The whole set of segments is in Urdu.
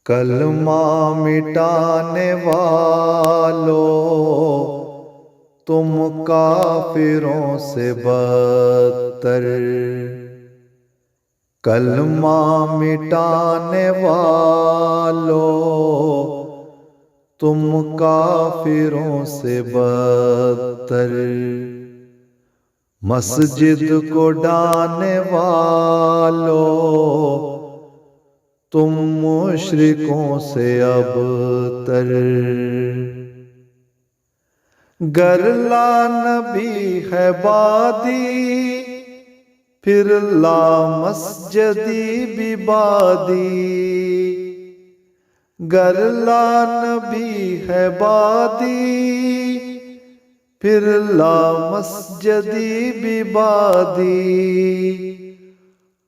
کلمہ مٹانے والو تم کافروں سے بدتر، کلمہ مٹانے والو تم کافروں سے بدتر، مسجد کو ڈھانے والو تم مشرکوں سے ابتر، گر لا نبی ہے بادی پھر لا مسجدی بھی بادی، گر لا نبی ہے بادی پھر لا مسجدی بھی بادی،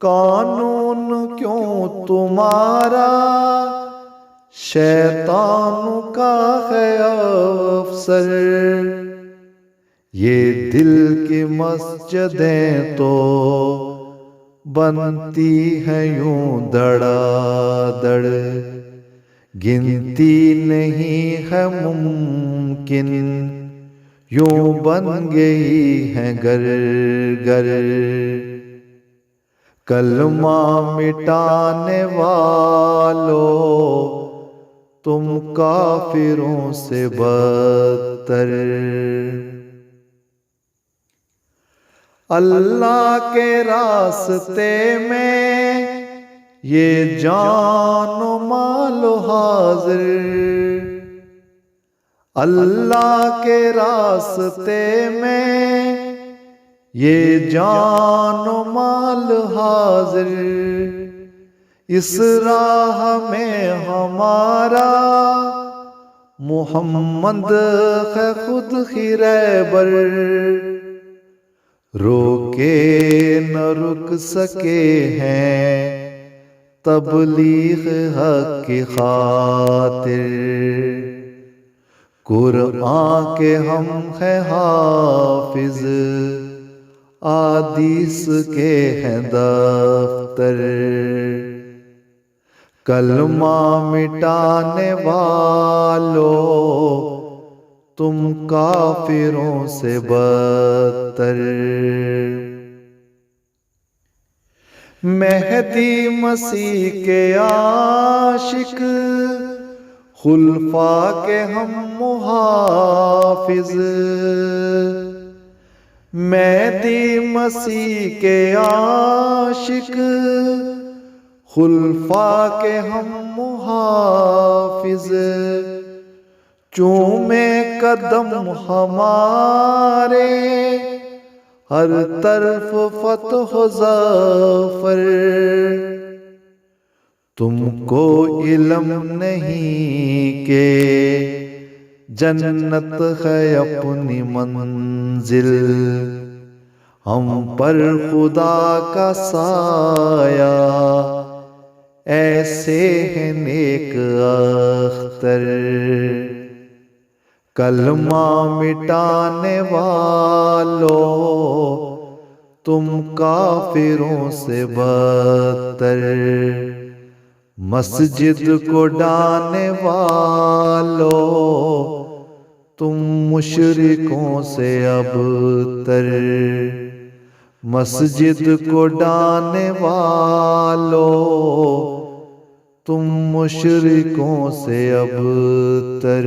قانون کیوں تمہارا شیطان کا ہے افسر، یہ دل کی مسجدیں تو بنتی ہیں یوں دڑا دڑ، گنتی نہیں ہے ممکن یوں بن گئی ہیں گر گر، کلمہ مٹانے والو تم کافروں سے بدتر، اللہ کے راستے میں یہ جان و مال و حاضر، اللہ کے راستے میں یہ جان و مال حاضر، اس راہ میں ہمارا محمد ہے خود ہی رہبر، روکے نہ رک سکے ہیں تبلیغ حق کی خاطر، قرآن کے ہم ہیں حافظ احادیث کے ہیں دفتر، کلمہ مٹانے والو تم کافروں سے بدتر، مہدی مسیح کے عاشق خلفاء کے ہم محافظ، مہدی مسیح کے عاشق خلفاء کے ہم محافظ، چومے قدم ہمارے ہر طرف فتح و ظفر، تم کو علم نہیں کہ جنت ہے اپنی منزل، ہم پر خدا کا سایہ ایسے ہیں نیک اختر، کلمہ مٹانے والو تم کافروں سے بدتر، مسجد کو ڈھانے والو تم مشرکوں سے ابتر، مسجد کو ڈھانے والو تم مشرکوں سے ابتر۔